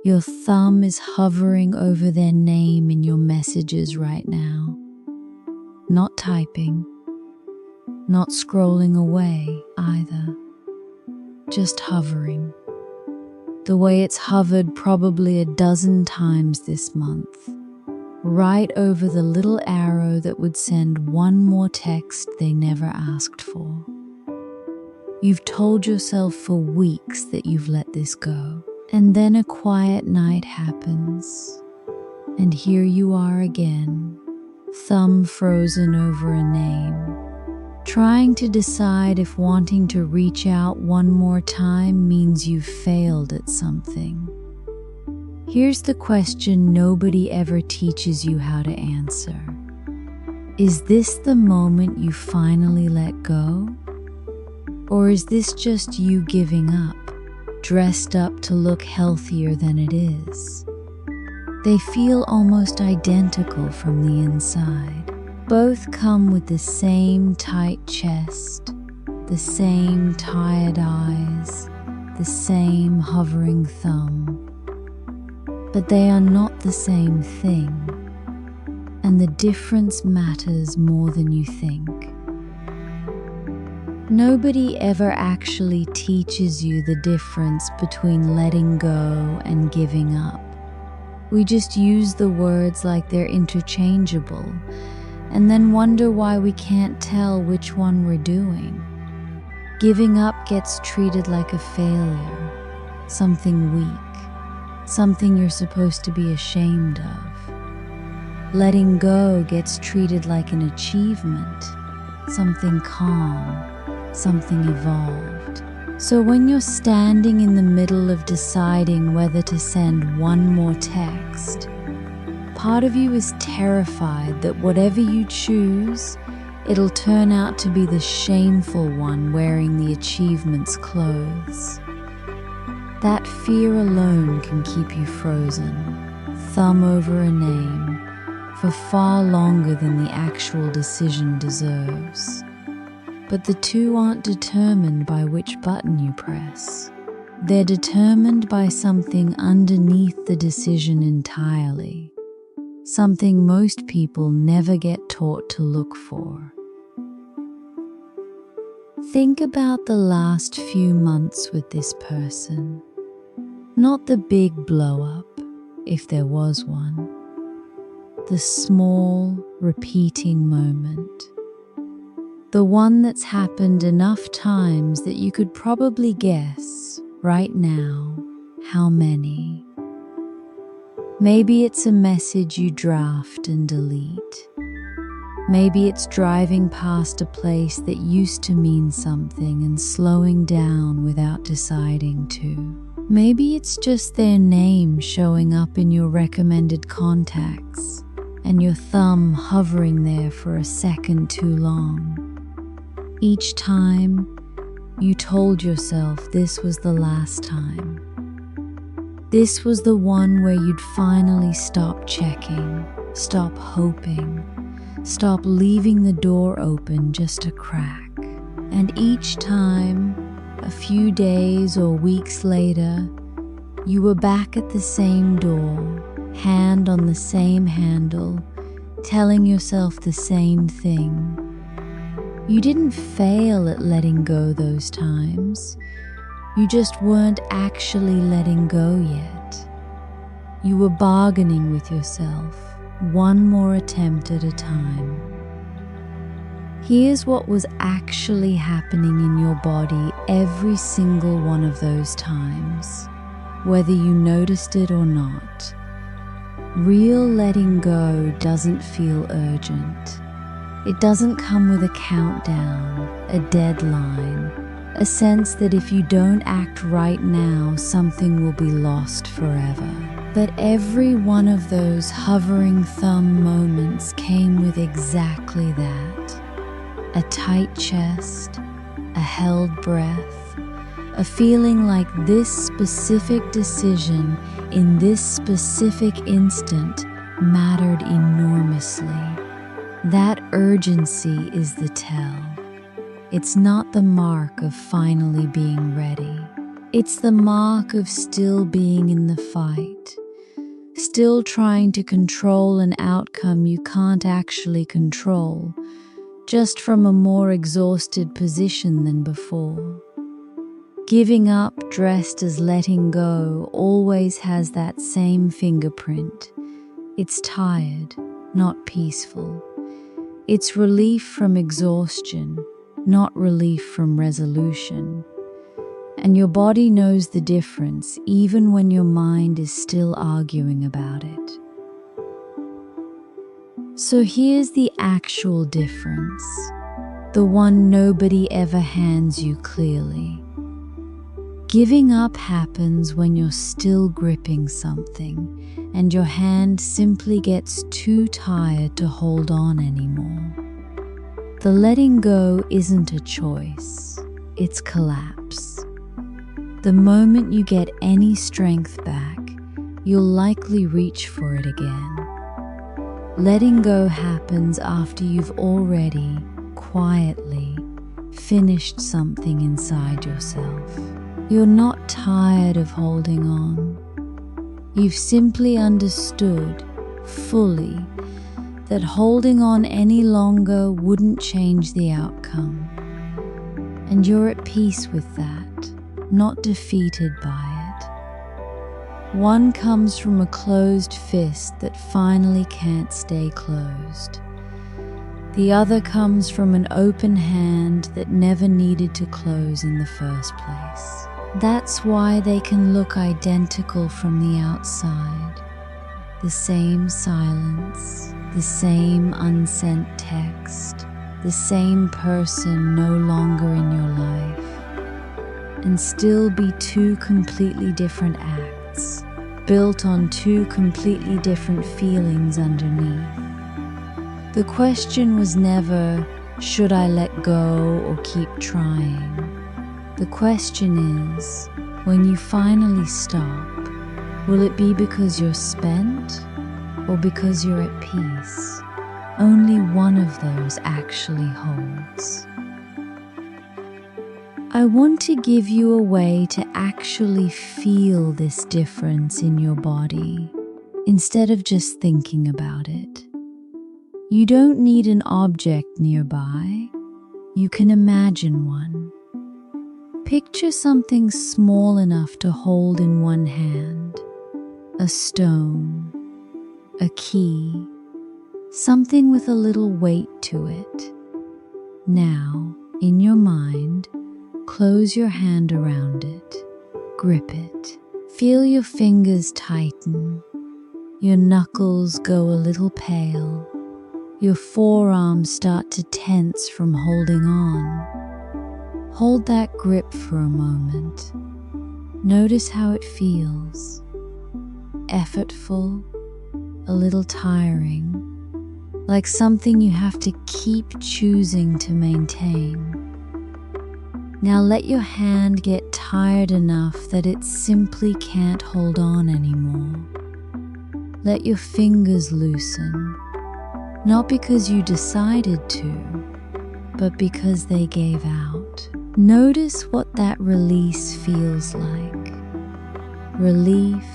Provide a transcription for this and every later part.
Your thumb is hovering over their name in your messages right now. Not typing, not scrolling away either. Just hovering. The way it's hovered probably a dozen times this month. Right over the little arrow that would send one more text they never asked for. You've told yourself for weeks that you've let this go. And then a quiet night happens. And here you are again, thumb frozen over a name, trying to decide if wanting to reach out one more time means you've failed at something. Here's the question nobody ever teaches you how to answer. Is this the moment you finally let go? Or is this just you giving up, dressed up to look healthier than it is? They feel almost identical from the inside. Both come with the same tight chest, the same tired eyes, the same hovering thumb. But they are not the same thing, and the difference matters more than you think. Nobody ever actually teaches you the difference between letting go and giving up. We just use the words like they're interchangeable, and then wonder why we can't tell which one we're doing. Giving up gets treated like a failure, something weak, something you're supposed to be ashamed of. Letting go gets treated like an achievement, something calm, something evolved. So when you're standing in the middle of deciding whether to send one more text, part of you is terrified that whatever you choose, it'll turn out to be the shameful one wearing the achievement's clothes. That fear alone can keep you frozen, thumb over a name, for far longer than the actual decision deserves. But the two aren't determined by which button you press. They're determined by something underneath the decision entirely, something most people never get taught to look for. Think about the last few months with this person. Not the big blow-up, if there was one. The small, repeating moment. The one that's happened enough times that you could probably guess, right now, how many. Maybe it's a message you draft and delete. Maybe it's driving past a place that used to mean something and slowing down without deciding to. Maybe it's just their name showing up in your recommended contacts and your thumb hovering there for a second too long. Each time, you told yourself this was the last time. This was the one where you'd finally stop checking, stop hoping, stop leaving the door open just a crack. And each time, a few days or weeks later, you were back at the same door, hand on the same handle, telling yourself the same thing. You didn't fail at letting go those times. You just weren't actually letting go yet. You were bargaining with yourself, one more attempt at a time. Here's what was actually happening in your body every single one of those times, whether you noticed it or not. Real letting go doesn't feel urgent. It doesn't come with a countdown, a deadline, a sense that if you don't act right now, something will be lost forever. But every one of those hovering thumb moments came with exactly that. A tight chest, a held breath, a feeling like this specific decision in this specific instant mattered enormously. That urgency is the tell. It's not the mark of finally being ready. It's the mark of still being in the fight, still trying to control an outcome you can't actually control, just from a more exhausted position than before. Giving up dressed as letting go always has that same fingerprint. It's tired, not peaceful. It's relief from exhaustion, not relief from resolution. And your body knows the difference even when your mind is still arguing about it. So here's the actual difference, the one nobody ever hands you clearly. Giving up happens when you're still gripping something and your hand simply gets too tired to hold on anymore. The letting go isn't a choice, it's collapse. The moment you get any strength back, you'll likely reach for it again. Letting go happens after you've already, quietly, finished something inside yourself. You're not tired of holding on. You've simply understood, fully, that holding on any longer wouldn't change the outcome. And you're at peace with that, not defeated by it. One comes from a closed fist that finally can't stay closed. The other comes from an open hand that never needed to close in the first place. That's why they can look identical from the outside. The same silence, the same unsent text, the same person no longer in your life, and still be two completely different acts, built on two completely different feelings underneath. The question was never, should I let go or keep trying? The question is, when you finally stop, will it be because you're spent or because you're at peace? Only one of those actually holds. I want to give you a way to actually feel this difference in your body instead of just thinking about it. You don't need an object nearby. You can imagine one. Picture something small enough to hold in one hand. A stone, a key, something with a little weight to it. Now, in your mind, close your hand around it. Grip it. Feel your fingers tighten. Your knuckles go a little pale. Your forearms start to tense from holding on. Hold that grip for a moment. Notice how it feels. Effortful, a little tiring, like something you have to keep choosing to maintain. Now let your hand get tired enough that it simply can't hold on anymore. Let your fingers loosen, not because you decided to, but because they gave out. Notice what that release feels like. Relief,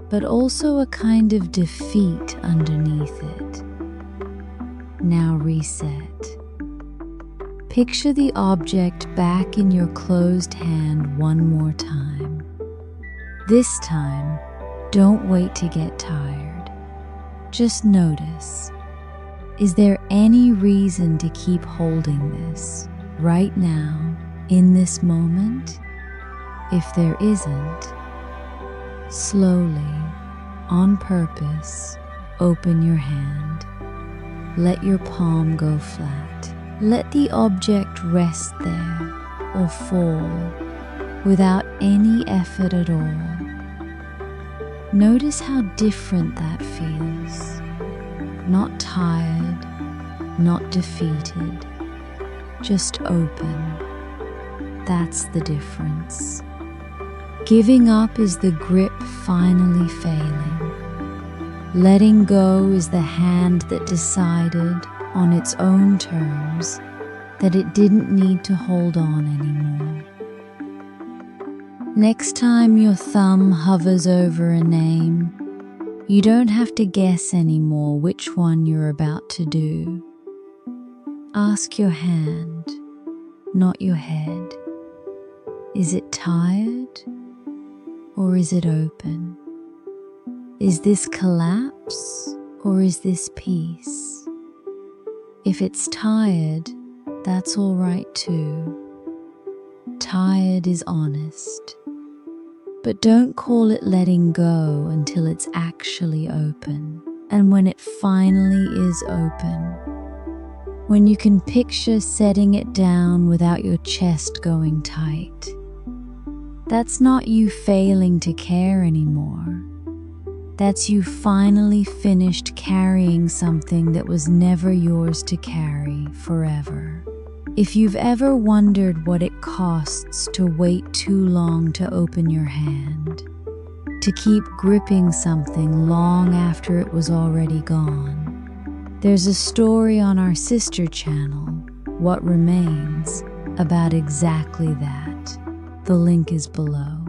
but also a kind of defeat underneath it. Now reset. Picture the object back in your closed hand one more time. This time, don't wait to get tired. Just notice. Is there any reason to keep holding this right now, in this moment? If there isn't, slowly, on purpose, open your hand. Let your palm go flat. Let the object rest there or fall without any effort at all. Notice how different that feels. Not tired, not defeated, just open. That's the difference. Giving up is the grip finally failing. Letting go is the hand that decided, on its own terms, that it didn't need to hold on anymore. Next time your thumb hovers over a name, you don't have to guess anymore which one you're about to do. Ask your hand, not your head. Is it tired or is it open? Is this collapse or is this peace? If it's tired, that's all right too. Tired is honest. But don't call it letting go until it's actually open. And when it finally is open, when you can picture setting it down without your chest going tight, that's not you failing to care anymore. That's you finally finished carrying something that was never yours to carry forever. If you've ever wondered what it costs to wait too long to open your hand, to keep gripping something long after it was already gone, there's a story on our sister channel, What Remains, about exactly that. The link is below.